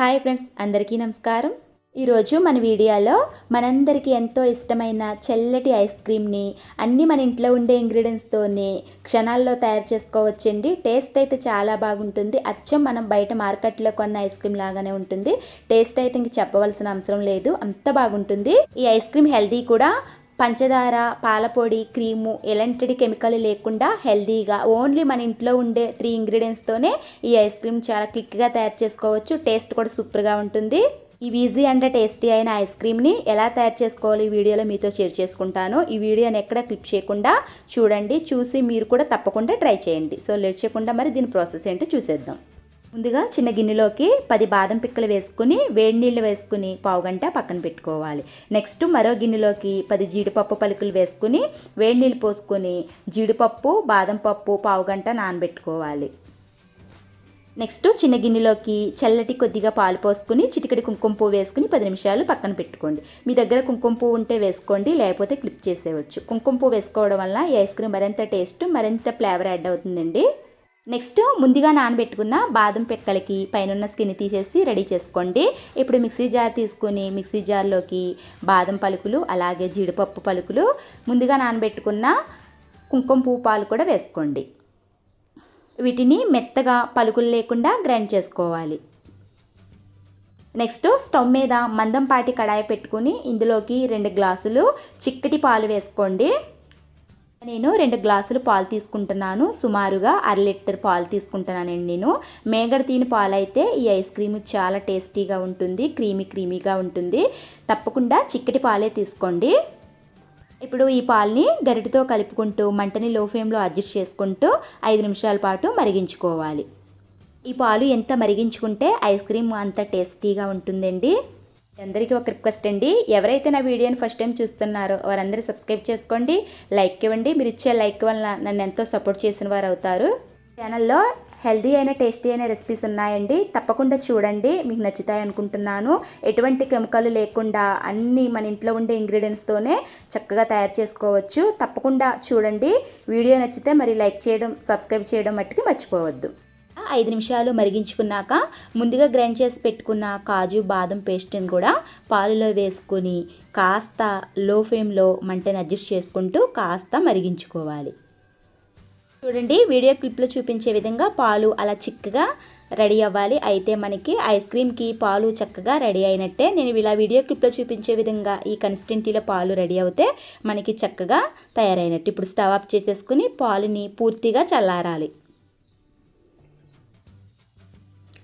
Hi friends, అందరికీ నమస్కారం. ఈరోజు మన వీడియోలో మనందరికీ ఎంతో ఇష్టమైన చల్లటి ఐస్ క్రీమ్ని అన్నీ మన ఇంట్లో ఉండే ఇంగ్రీడియంట్స్తోనే క్షణాల్లో తయారు చేసుకోవచ్చండి. టేస్ట్ అయితే చాలా బాగుంటుంది. అచ్చం మనం బయట మార్కెట్లో కొన్న ఐస్ క్రీమ్ లాగానే ఉంటుంది. టేస్ట్ అయితే ఇంక చెప్పవలసిన అవసరం లేదు, అంత బాగుంటుంది. ఈ ఐస్ క్రీమ్ హెల్తీ కూడా. పంచదార, పాలపొడి, క్రీము ఎలాంటి కెమికల్ లేకుండా హెల్తీగా ఓన్లీ మన ఇంట్లో ఉండే 3 ఇంగ్రీడియంట్స్తోనే ఈ ఐస్ క్రీమ్ చాలా క్విక్గా తయారు చేసుకోవచ్చు. టేస్ట్ కూడా సూపర్గా ఉంటుంది. ఈ ఈజీ అండ్ టేస్టీ అయిన ఐస్ క్రీమ్ని ఎలా తయారు చేసుకోవాలి ఈ వీడియోలో మీతో షేర్ చేసుకుంటాను. ఈ వీడియోని ఎక్కడ క్లిక్ చేయకుండా చూడండి, చూసి మీరు కూడా తప్పకుండా ట్రై చేయండి. సో లేట్ చేయకుండా మరి దీని ప్రాసెస్ ఏంటో చూసేద్దాం. ముందుగా చిన్న గిన్నెలోకి 10 బాదం పిక్కలు వేసుకుని వేడి నీళ్ళు వేసుకుని పావుగంట పక్కన పెట్టుకోవాలి. నెక్స్ట్ మరో గిన్నెలోకి 10 జీడిపప్పు పలుకులు వేసుకుని వేడి నీళ్ళు పోసుకొని జీడిపప్పు, బాదం పప్పు పావుగంట నానబెట్టుకోవాలి. నెక్స్ట్ చిన్న గిన్నెలోకి చల్లటి కొద్దిగా పాలు పోసుకుని చిటికెడి కుంకుమ పువ్వు వేసుకుని 10 నిమిషాలు పక్కన పెట్టుకోండి. మీ దగ్గర కుంకుమ పువ్వు ఉంటే వేసుకోండి, లేకపోతే క్లిప్ చేసేయచ్చు. కుంకుమ పువ్వు వేసుకోవడం వల్ల ఈ ఐస్ క్రీమ్ మరింత టేస్ట్, మరింత ఫ్లేవర్ యాడ్ అవుతుందండి. నెక్స్ట్ ముందుగా నానబెట్టుకున్న బాదం పిక్కలకి పైన స్కిన్ తీసేసి రెడీ చేసుకోండి. ఇప్పుడు మిక్సీ జార్ తీసుకుని మిక్సీ జార్లోకి బాదం పలుకులు, అలాగే జీడిపప్పు పలుకులు, ముందుగా నానబెట్టుకున్న కుంకుమ పువ్వు పాలు కూడా వేసుకోండి. వీటిని మెత్తగా పలుకులు లేకుండా గ్రైండ్ చేసుకోవాలి. నెక్స్ట్ స్టవ్ మీద మందంపాటి కడాయి పెట్టుకుని ఇందులోకి 2 గ్లాసులు చిక్కటి పాలు వేసుకోండి. నేను 2 గ్లాసులు పాలు తీసుకుంటున్నాను. సుమారుగా 1/2 లీటర్ పాలు తీసుకుంటున్నానండి. నేను మేగడ తీని పాలు అయితే ఈ ఐస్ క్రీమ్ చాలా టేస్టీగా ఉంటుంది, క్రీమీగా ఉంటుంది. తప్పకుండా చిక్కటి పాలే తీసుకోండి. ఇప్పుడు ఈ పాలని గరిటెతో కలుపుకుంటూ మంటని లో ఫ్లేమ్లో అడ్జస్ట్ చేసుకుంటూ 5 నిమిషాల పాటు మరిగించుకోవాలి. ఈ పాలు ఎంత మరిగించుకుంటే ఐస్ క్రీమ్ అంత టేస్టీగా ఉంటుందండి. అందరికీ ఒక రిక్వెస్ట్ అండి, ఎవరైతే నా వీడియోని ఫస్ట్ టైం చూస్తున్నారో వారందరూ సబ్స్క్రైబ్ చేసుకోండి, లైక్ ఇవ్వండి. మీరు ఇచ్చే లైక్ వల్ల నన్ను ఎంతో సపోర్ట్ చేసిన వారు అవుతారు. ఛానల్లో హెల్తీ అయిన టేస్టీ అయిన రెసిపీస్ ఉన్నాయండి, తప్పకుండా చూడండి, మీకు నచ్చుతాయి అనుకుంటున్నాను. ఎటువంటి కెమికల్ లేకుండా అన్నీ మన ఇంట్లో ఉండే ఇంగ్రీడియంట్స్తోనే చక్కగా తయారు చేసుకోవచ్చు. తప్పకుండా చూడండి. వీడియో నచ్చితే మరి లైక్ చేయడం, సబ్స్క్రైబ్ చేయడం మట్టుకు మర్చిపోవద్దు. 5 నిమిషాలు మరిగించుకున్నాక ముందుగా గ్రైండ్ చేసి పెట్టుకున్న కాజు, బాదం పేస్ట్ని కూడా పాలులో వేసుకొని కాస్త లో ఫ్లేమ్లో మంటని అడ్జస్ట్ చేసుకుంటూ కాస్త మరిగించుకోవాలి. చూడండి, వీడియో క్లిప్లో చూపించే విధంగా పాలు అలా చిక్కగా రెడీ అవ్వాలి. అయితే మనకి ఐస్ క్రీమ్కి పాలు చక్కగా రెడీ అయినట్టే. నేను ఇలా వీడియో క్లిప్లో చూపించే విధంగా ఈ కన్సిస్టెన్సీలో పాలు రెడీ అవుతే మనకి చక్కగా తయారైనట్టు. ఇప్పుడు స్టవ్ ఆఫ్ చేసేసుకుని పాలుని పూర్తిగా చల్లారాలి.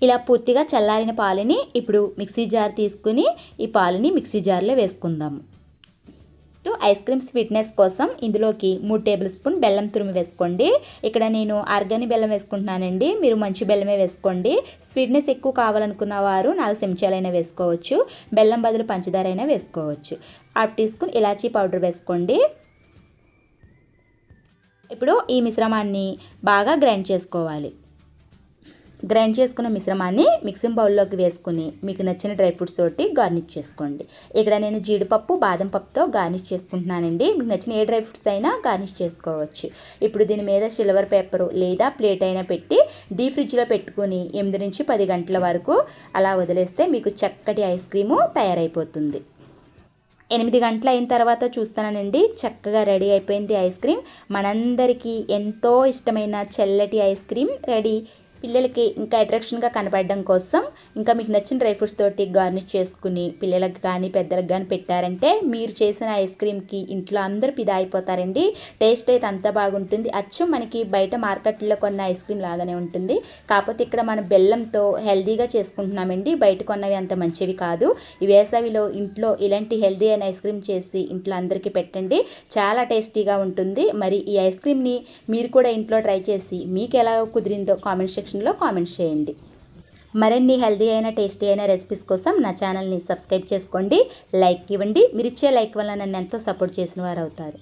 ఇలా పూర్తిగా చల్లారిన పాలని ఇప్పుడు మిక్సీ జార్ తీసుకుని ఈ పాలని మిక్సీ జార్లో వేసుకుందాము. ఐస్ క్రీమ్ స్వీట్నెస్ కోసం ఇందులోకి 3 టేబుల్ స్పూన్ బెల్లం తురుము వేసుకోండి. ఇక్కడ నేను ఆర్గానిక్ బెల్లం వేసుకుంటున్నానండి, మీరు మంచి బెల్లమే వేసుకోండి. స్వీట్నెస్ ఎక్కువ కావాలనుకున్న వారు 4 చెంచాలైనా వేసుకోవచ్చు, బెల్లం బదులు పంచదార అయినా వేసుకోవచ్చు. 1/2 టీ స్పూన్ ఇలాచీ పౌడర్ వేసుకోండి. ఇప్పుడు ఈ మిశ్రమాన్ని బాగా గ్రైండ్ చేసుకోవాలి. గ్రైండ్ చేసుకున్న మిశ్రమాన్ని మిక్సింగ్ బౌల్లోకి వేసుకుని మీకు నచ్చిన డ్రై ఫ్రూట్స్ తోటి గార్నిష్ చేసుకోండి. ఇక్కడ నేను జీడిపప్పు, బాదం పప్పుతో గార్నిష్ చేసుకుంటున్నానండి. మీకు నచ్చిన ఏ డ్రై ఫ్రూట్స్ అయినా గార్నిష్ చేసుకోవచ్చు. ఇప్పుడు దీని మీద సిల్వర్ పేపరు లేదా ప్లేట్ అయినా పెట్టి డీప్ ఫ్రిడ్జ్లో పెట్టుకుని 8 నుంచి 10 గంటల వరకు అలా వదిలేస్తే మీకు చక్కటి ఐస్ క్రీము తయారైపోతుంది. 8 గంటలు అయిన తర్వాత చూస్తానండి, చక్కగా రెడీ అయిపోయింది ఐస్ క్రీమ్. మనందరికీ ఎంతో ఇష్టమైన చల్లటి ఐస్ క్రీమ్ రెడీ. పిల్లలకి ఇంకా అట్రాక్షన్గా కనపడడం కోసం ఇంకా మీకు నచ్చిన డ్రై ఫ్రూట్స్ తోటి గార్నిష్ చేసుకుని పిల్లలకు కానీ పెద్దలకు కానీ పెట్టారంటే మీరు చేసిన ఐస్ క్రీమ్కి ఇంట్లో అందరూ ఫిదా అయిపోతారండి. టేస్ట్ అయితే అంత బాగుంటుంది. అచ్చం మనకి బయట మార్కెట్లో కొన్న ఐస్ క్రీమ్ లాగానే ఉంటుంది. కాకపోతే ఇక్కడ మనం బెల్లంతో హెల్తీగా చేసుకుంటున్నామండి, బయట కొన్నవి అంత మంచివి కాదు. ఈ వేసవిలో ఇంట్లో ఇలాంటి హెల్తీ అయిన ఐస్ క్రీమ్ చేసి ఇంట్లో అందరికీ పెట్టండి, చాలా టేస్టీగా ఉంటుంది. మరి ఈ ఐస్ క్రీమ్ని మీరు కూడా ఇంట్లో ట్రై చేసి మీకు ఎలా కుదిరిందో కామెంట్ సెక్షన్లో కామెంట్స్ చేయండి. మరిన్ని హెల్తీ అయిన టేస్టీ అయిన రెసిపీస్ కోసం నా ఛానల్ని సబ్స్క్రైబ్ చేసుకోండి, లైక్ ఇవ్వండి. మీరు ఇచ్చే లైక్ వల్ల నన్ను ఎంతో సపోర్ట్ చేసిన వారు అవుతారు.